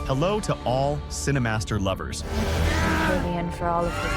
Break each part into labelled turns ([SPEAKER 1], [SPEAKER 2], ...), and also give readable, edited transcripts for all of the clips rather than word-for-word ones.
[SPEAKER 1] Hello to all Cinemaster lovers.
[SPEAKER 2] Vivian for all of you.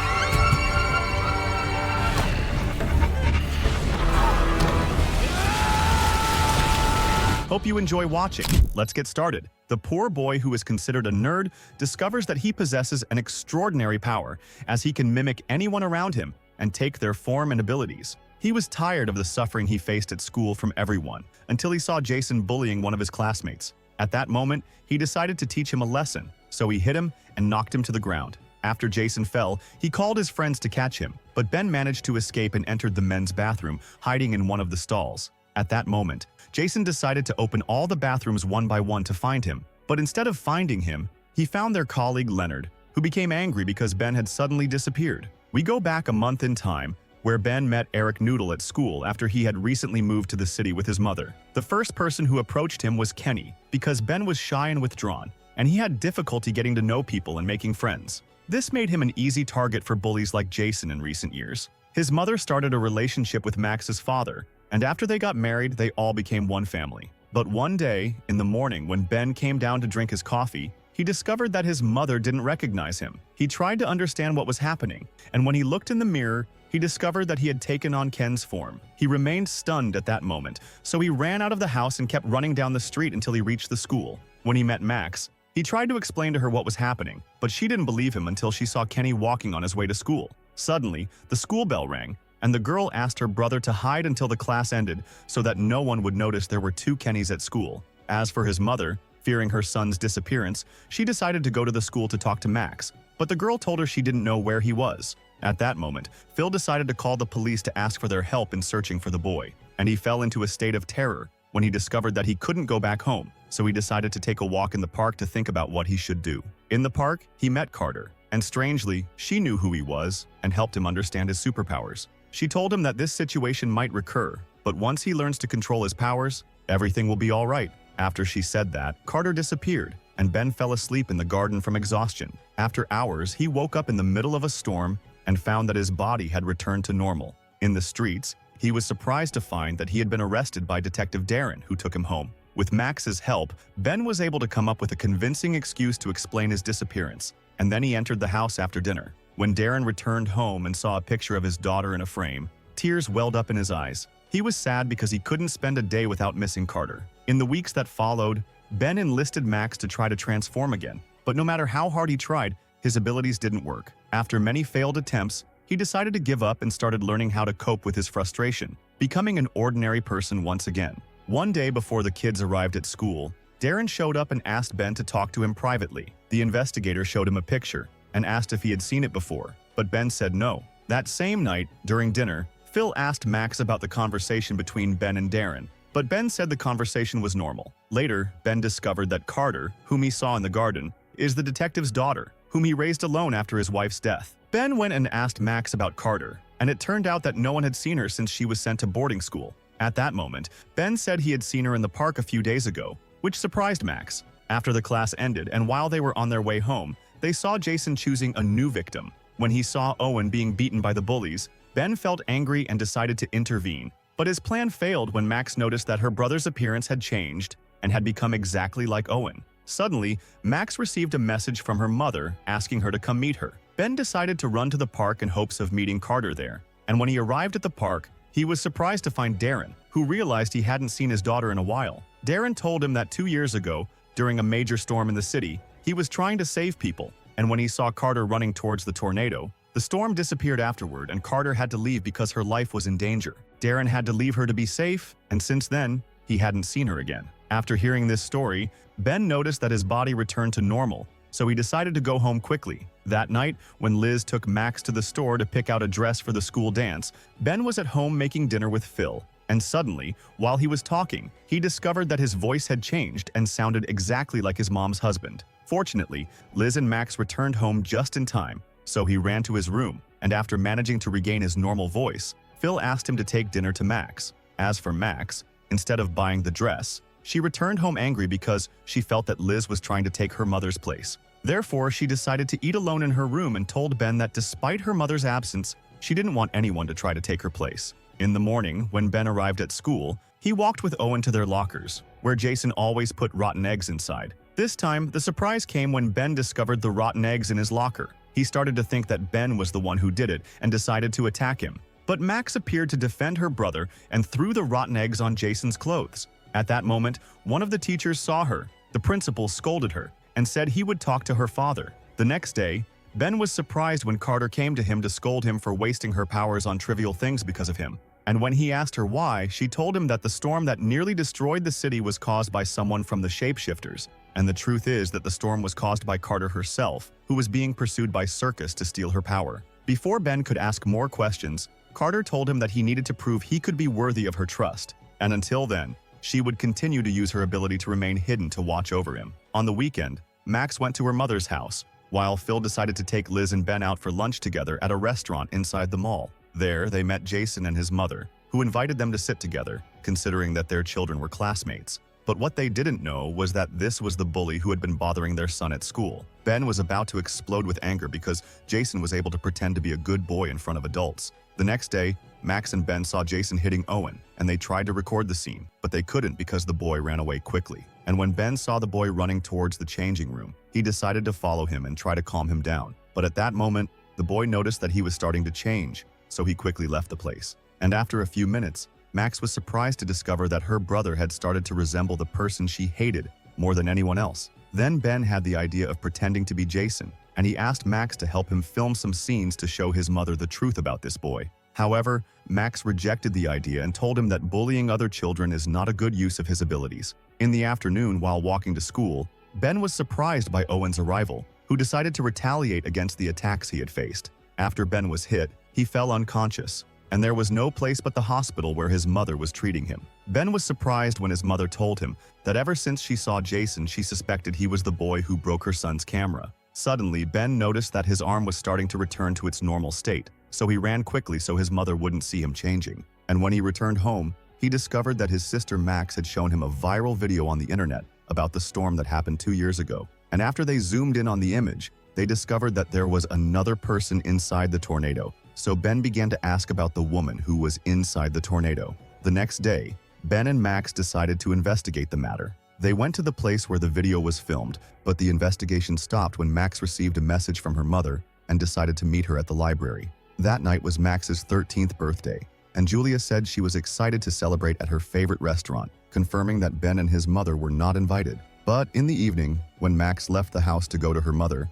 [SPEAKER 1] Hope you enjoy watching. Let's get started. The poor boy who is considered a nerd discovers that he possesses an extraordinary power, as he can mimic anyone around him and take their form and abilities. He was tired of the suffering he faced at school from everyone, until he saw Jason bullying one of his classmates. At that moment, he decided to teach him a lesson, so he hit him and knocked him to the ground. After Jason fell, he called his friends to catch him, but Ben managed to escape and entered the men's bathroom, hiding in one of the stalls. At that moment, Jason decided to open all the bathrooms one by one to find him, but instead of finding him, he found their colleague Leonard, who became angry because Ben had suddenly disappeared. We go back a month in time, where Ben met Eric Noodle at school after he had recently moved to the city with his mother. The first person who approached him was Kenny, because Ben was shy and withdrawn, and he had difficulty getting to know people and making friends. This made him an easy target for bullies like Jason in recent years. His mother started a relationship with Max's father, and after they got married, they all became one family. But one day, in the morning when Ben came down to drink his coffee, he discovered that his mother didn't recognize him. He tried to understand what was happening, and when he looked in the mirror, he discovered that he had taken on Ken's form. He remained stunned at that moment, so he ran out of the house and kept running down the street until he reached the school. When he met Max, he tried to explain to her what was happening, but she didn't believe him until she saw Kenny walking on his way to school. Suddenly, the school bell rang, and the girl asked her brother to hide until the class ended so that no one would notice there were two Kennys at school. As for his mother, fearing her son's disappearance, she decided to go to the school to talk to Max, but the girl told her she didn't know where he was. At that moment, Phil decided to call the police to ask for their help in searching for the boy, and he fell into a state of terror when he discovered that he couldn't go back home, so he decided to take a walk in the park to think about what he should do. In the park, he met Carter, and strangely, she knew who he was and helped him understand his superpowers. She told him that this situation might recur, but once he learns to control his powers, everything will be all right. After she said that, Carter disappeared, and Ben fell asleep in the garden from exhaustion. After hours, he woke up in the middle of a storm and found that his body had returned to normal. In the streets, he was surprised to find that he had been arrested by Detective Darren, who took him home. With Max's help, Ben was able to come up with a convincing excuse to explain his disappearance, and then he entered the house after dinner. When Darren returned home and saw a picture of his daughter in a frame, tears welled up in his eyes. He was sad because he couldn't spend a day without missing Carter. In the weeks that followed, Ben enlisted Max to try to transform again, but no matter how hard he tried, his abilities didn't work. After many failed attempts, he decided to give up and started learning how to cope with his frustration, becoming an ordinary person once again. One day before the kids arrived at school, Darren showed up and asked Ben to talk to him privately. The investigator showed him a picture and asked if he had seen it before, but Ben said no. That same night, during dinner, Phil asked Max about the conversation between Ben and Darren, but Ben said the conversation was normal. Later, Ben discovered that Carter, whom he saw in the garden, is the detective's daughter, whom he raised alone after his wife's death. Ben went and asked Max about Carter, and it turned out that no one had seen her since she was sent to boarding school. At that moment, Ben said he had seen her in the park a few days ago, which surprised Max. After the class ended and while they were on their way home, they saw Jason choosing a new victim. When he saw Owen being beaten by the bullies, Ben felt angry and decided to intervene. But his plan failed when Max noticed that her brother's appearance had changed and had become exactly like Owen. Suddenly, Max received a message from her mother asking her to come meet her. Ben decided to run to the park in hopes of meeting Carter there, and when he arrived at the park, he was surprised to find Darren, who realized he hadn't seen his daughter in a while. Darren told him that 2 years ago, during a major storm in the city, he was trying to save people, and when he saw Carter running towards the tornado, the storm disappeared afterward and Carter had to leave because her life was in danger. Darren had to leave her to be safe, and since then, he hadn't seen her again. After hearing this story, Ben noticed that his body returned to normal, so he decided to go home quickly. That night, when Liz took Max to the store to pick out a dress for the school dance, Ben was at home making dinner with Phil. And suddenly, while he was talking, he discovered that his voice had changed and sounded exactly like his mom's husband. Fortunately, Liz and Max returned home just in time, so he ran to his room, and after managing to regain his normal voice, Phil asked him to take dinner to Max. As for Max, instead of buying the dress, she returned home angry because she felt that Liz was trying to take her mother's place. Therefore, she decided to eat alone in her room and told Ben that despite her mother's absence, she didn't want anyone to try to take her place. In the morning, when Ben arrived at school, he walked with Owen to their lockers, where Jason always put rotten eggs inside. This time, the surprise came when Ben discovered the rotten eggs in his locker. He started to think that Ben was the one who did it and decided to attack him. But Max appeared to defend her brother and threw the rotten eggs on Jason's clothes. At that moment, one of the teachers saw her. The principal scolded her and said he would talk to her father. The next day, Ben was surprised when Carter came to him to scold him for wasting her powers on trivial things because of him. And when he asked her why, she told him that the storm that nearly destroyed the city was caused by someone from the shapeshifters. And the truth is that the storm was caused by Carter herself, who was being pursued by Circus to steal her power. Before Ben could ask more questions, Carter told him that he needed to prove he could be worthy of her trust. And until then, she would continue to use her ability to remain hidden to watch over him. On the weekend, Max went to her mother's house, while Phil decided to take Liz and Ben out for lunch together at a restaurant inside the mall. There, they met Jason and his mother, who invited them to sit together, considering that their children were classmates. But what they didn't know was that this was the bully who had been bothering their son at school. Ben was about to explode with anger because Jason was able to pretend to be a good boy in front of adults. The next day, Max and Ben saw Jason hitting Owen, and they tried to record the scene, but they couldn't because the boy ran away quickly. And when Ben saw the boy running towards the changing room, he decided to follow him and try to calm him down. But at that moment, the boy noticed that he was starting to change, so he quickly left the place. And after a few minutes, Max was surprised to discover that her brother had started to resemble the person she hated more than anyone else. Then Ben had the idea of pretending to be Jason, and he asked Max to help him film some scenes to show his mother the truth about this boy. However, Max rejected the idea and told him that bullying other children is not a good use of his abilities. In the afternoon, while walking to school, Ben was surprised by Owen's arrival, who decided to retaliate against the attacks he had faced. After Ben was hit, he fell unconscious, and there was no place but the hospital where his mother was treating him. Ben was surprised when his mother told him that ever since she saw Jason, she suspected he was the boy who broke her son's camera. Suddenly, Ben noticed that his arm was starting to return to its normal state, so he ran quickly so his mother wouldn't see him changing. And when he returned home, he discovered that his sister Max had shown him a viral video on the internet about the storm that happened 2 years ago. And after they zoomed in on the image, they discovered that there was another person inside the tornado. So Ben began to ask about the woman who was inside the tornado. The next day, Ben and Max decided to investigate the matter. They went to the place where the video was filmed, but the investigation stopped when Max received a message from her mother and decided to meet her at the library. That night was Max's 13th birthday, and Julia said she was excited to celebrate at her favorite restaurant, confirming that Ben and his mother were not invited. But in the evening, when Max left the house to go to her mother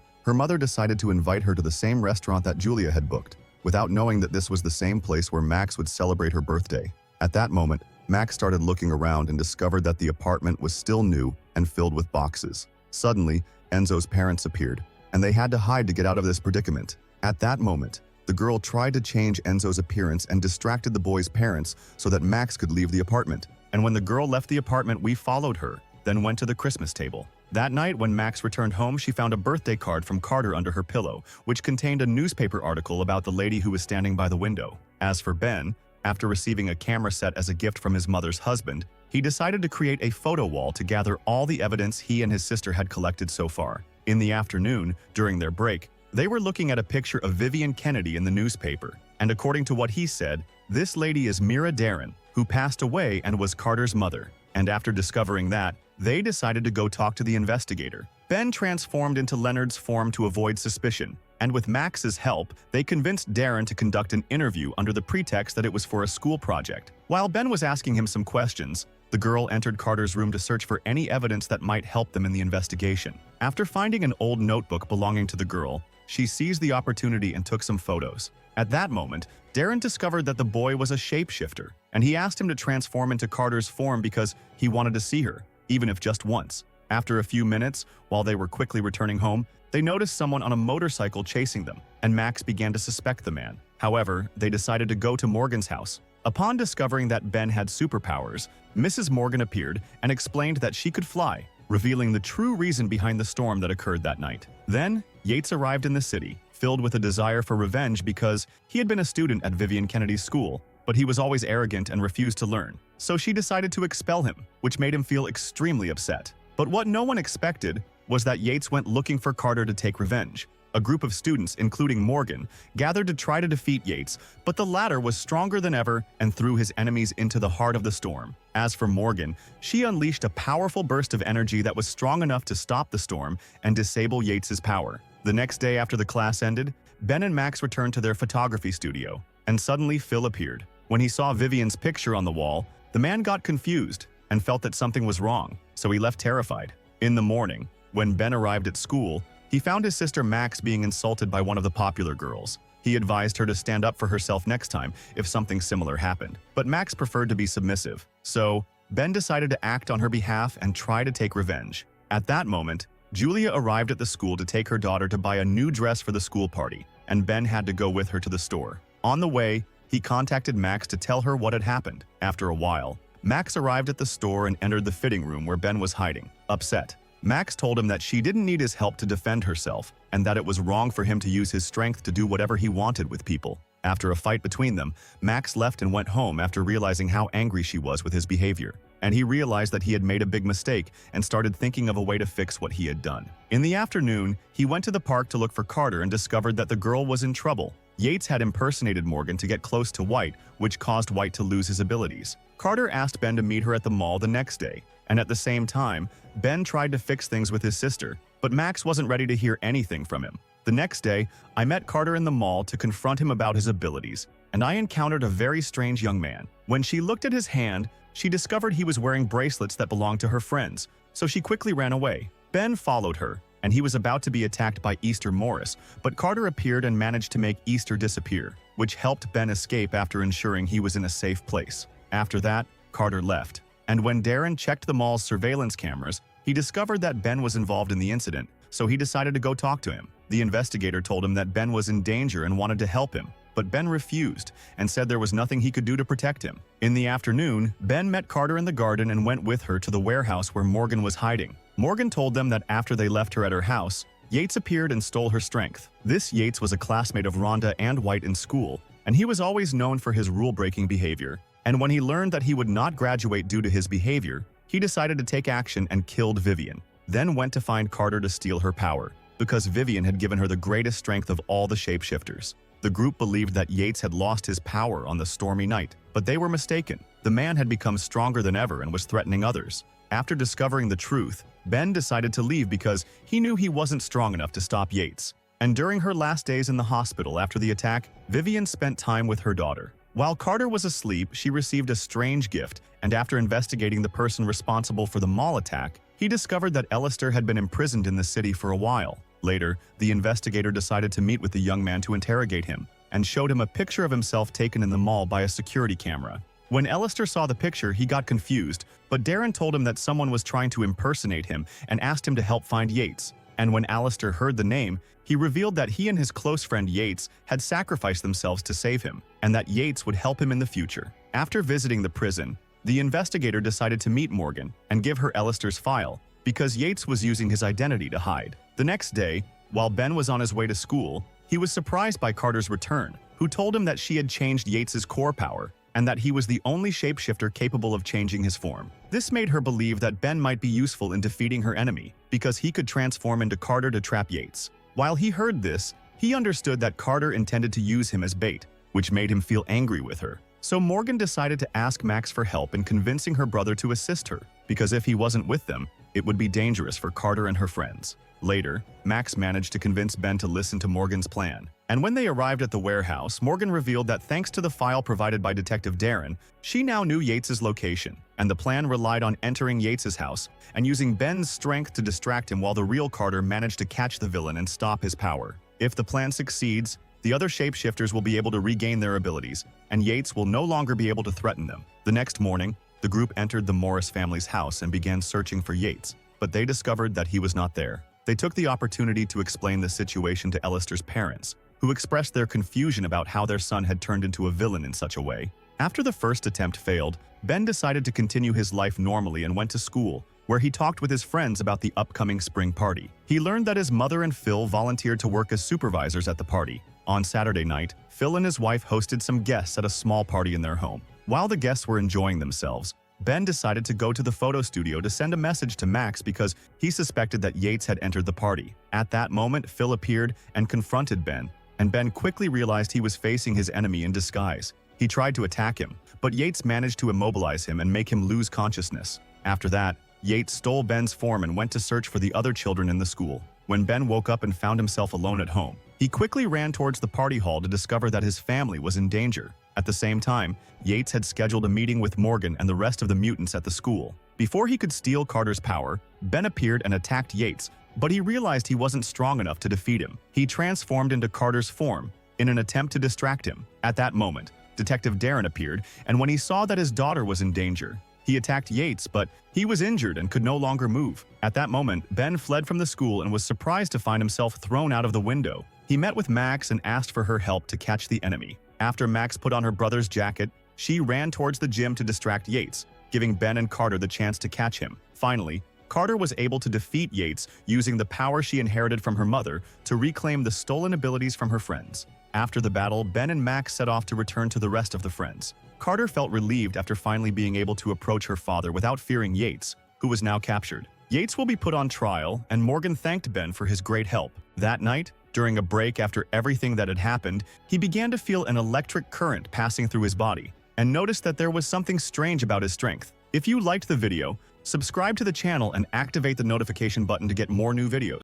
[SPEAKER 1] decided to invite her to the same restaurant that Julia had booked, without knowing that this was the same place where Max would celebrate her birthday. At that moment, Max started looking around and discovered that the apartment was still new and filled with boxes. Suddenly, Enzo's parents appeared, and they had to hide to get out of this predicament. At that moment, the girl tried to change Enzo's appearance and distracted the boy's parents so that Max could leave the apartment. And when the girl left the apartment, we followed her, then went to the Christmas table. That night, when Max returned home, she found a birthday card from Carter under her pillow, which contained a newspaper article about the lady who was standing by the window. As for Ben, after receiving a camera set as a gift from his mother's husband, he decided to create a photo wall to gather all the evidence he and his sister had collected so far. In the afternoon, during their break, they were looking at a picture of Vivian Kennedy in the newspaper, and according to what he said, this lady is Mira Darren, who passed away and was Carter's mother. And after discovering that, they decided to go talk to the investigator. Ben transformed into Leonard's form to avoid suspicion, and with Max's help, they convinced Darren to conduct an interview under the pretext that it was for a school project. While Ben was asking him some questions, the girl entered Carter's room to search for any evidence that might help them in the investigation. After finding an old notebook belonging to the girl, she seized the opportunity and took some photos. At that moment, Darren discovered that the boy was a shapeshifter, and he asked him to transform into Carter's form because he wanted to see her, even if just once. After a few minutes, while they were quickly returning home, they noticed someone on a motorcycle chasing them, and Max began to suspect the man. However, they decided to go to Morgan's house. Upon discovering that Ben had superpowers, Mrs. Morgan appeared and explained that she could fly, revealing the true reason behind the storm that occurred that night. Then, Yates arrived in the city, filled with a desire for revenge because he had been a student at Vivian Kennedy's school, but he was always arrogant and refused to learn. So she decided to expel him, which made him feel extremely upset. But what no one expected was that Yates went looking for Carter to take revenge. A group of students, including Morgan, gathered to try to defeat Yates, but the latter was stronger than ever and threw his enemies into the heart of the storm. As for Morgan, she unleashed a powerful burst of energy that was strong enough to stop the storm and disable Yates's power. The next day after the class ended, Ben and Max returned to their photography studio, and suddenly Phil appeared. When he saw Vivian's picture on the wall, the man got confused and felt that something was wrong, so he left terrified. In the morning, when Ben arrived at school, he found his sister Max being insulted by one of the popular girls. He advised her to stand up for herself next time if something similar happened. But Max preferred to be submissive, so Ben decided to act on her behalf and try to take revenge. At that moment, Julia arrived at the school to take her daughter to buy a new dress for the school party, and Ben had to go with her to the store. On the way, he contacted Max to tell her what had happened. After a while, Max arrived at the store and entered the fitting room where Ben was hiding. Upset, Max told him that she didn't need his help to defend herself and that it was wrong for him to use his strength to do whatever he wanted with people. After a fight between them, Max left and went home after realizing how angry she was with his behavior. And he realized that he had made a big mistake and started thinking of a way to fix what he had done. In the afternoon, he went to the park to look for Carter and discovered that the girl was in trouble. Yates had impersonated Morgan to get close to White, which caused White to lose his abilities. Carter asked Ben to meet her at the mall the next day, and at the same time, Ben tried to fix things with his sister, but Max wasn't ready to hear anything from him. The next day, I met Carter in the mall to confront him about his abilities, and I encountered a very strange young man. When she looked at his hand, she discovered he was wearing bracelets that belonged to her friends, so she quickly ran away. Ben followed her, and he was about to be attacked by Easter Morris, but Carter appeared and managed to make Easter disappear, which helped Ben escape after ensuring he was in a safe place. After that, Carter left, and when Darren checked the mall's surveillance cameras, he discovered that Ben was involved in the incident, so he decided to go talk to him. The investigator told him that Ben was in danger and wanted to help him, but Ben refused and said there was nothing he could do to protect him. In the afternoon, Ben met Carter in the garden and went with her to the warehouse where Morgan was hiding. Morgan told them that after they left her at her house, Yates appeared and stole her strength. This Yates was a classmate of Rhonda and White in school, and he was always known for his rule-breaking behavior. And when he learned that he would not graduate due to his behavior, he decided to take action and killed Vivian, then went to find Carter to steal her power, because Vivian had given her the greatest strength of all the shapeshifters. The group believed that Yates had lost his power on the stormy night, but they were mistaken. The man had become stronger than ever and was threatening others. After discovering the truth, Ben decided to leave because he knew he wasn't strong enough to stop Yates. And during her last days in the hospital after the attack, Vivian spent time with her daughter. While Carter was asleep, she received a strange gift, and after investigating the person responsible for the mall attack, he discovered that Ellister had been imprisoned in the city for a while. Later, the investigator decided to meet with the young man to interrogate him, and showed him a picture of himself taken in the mall by a security camera. When Ellister saw the picture, he got confused, but Darren told him that someone was trying to impersonate him and asked him to help find Yates. And when Alistair heard the name, he revealed that he and his close friend Yates had sacrificed themselves to save him, and that Yates would help him in the future. After visiting the prison, the investigator decided to meet Morgan and give her Alistair's file, because Yates was using his identity to hide. The next day, while Ben was on his way to school, he was surprised by Carter's return, who told him that she had changed Yates's core power, and that he was the only shapeshifter capable of changing his form. This made her believe that Ben might be useful in defeating her enemy, because he could transform into Carter to trap Yates. While he heard this, he understood that Carter intended to use him as bait, which made him feel angry with her. So Morgan decided to ask Max for help in convincing her brother to assist her, because if he wasn't with them, it would be dangerous for Carter and her friends. Later, Max managed to convince Ben to listen to Morgan's plan. And when they arrived at the warehouse, Morgan revealed that thanks to the file provided by Detective Darren, she now knew Yates's location, and the plan relied on entering Yates's house and using Ben's strength to distract him while the real Carter managed to catch the villain and stop his power. If the plan succeeds, the other shapeshifters will be able to regain their abilities, and Yates will no longer be able to threaten them. The next morning, the group entered the Morris family's house and began searching for Yates, but they discovered that he was not there. They took the opportunity to explain the situation to Alistair's parents, who expressed their confusion about how their son had turned into a villain in such a way. After the first attempt failed, Ben decided to continue his life normally and went to school, where he talked with his friends about the upcoming spring party. He learned that his mother and Phil volunteered to work as supervisors at the party. On Saturday night, Phil and his wife hosted some guests at a small party in their home. While the guests were enjoying themselves, Ben decided to go to the photo studio to send a message to Max because he suspected that Yates had entered the party. At that moment, Phil appeared and confronted Ben, and Ben quickly realized he was facing his enemy in disguise. He tried to attack him, but Yates managed to immobilize him and make him lose consciousness. After that, Yates stole Ben's form and went to search for the other children in the school. When Ben woke up and found himself alone at home, he quickly ran towards the party hall to discover that his family was in danger. At the same time, Yates had scheduled a meeting with Morgan and the rest of the mutants at the school. Before he could steal Carter's power, Ben appeared and attacked Yates, but he realized he wasn't strong enough to defeat him. He transformed into Carter's form in an attempt to distract him. At that moment, Detective Darren appeared, and when he saw that his daughter was in danger, he attacked Yates, but he was injured and could no longer move. At that moment, Ben fled from the school and was surprised to find himself thrown out of the window. He met with Max and asked for her help to catch the enemy. After Max put on her brother's jacket, she ran towards the gym to distract Yates, giving Ben and Carter the chance to catch him. Finally, Carter was able to defeat Yates using the power she inherited from her mother to reclaim the stolen abilities from her friends. After the battle, Ben and Max set off to return to the rest of the friends. Carter felt relieved after finally being able to approach her father without fearing Yates, who was now captured. Yates will be put on trial, and Morgan thanked Ben for his great help. That night, during a break after everything that had happened, he began to feel an electric current passing through his body and noticed that there was something strange about his strength. If you liked the video, subscribe to the channel and activate the notification button to get more new videos.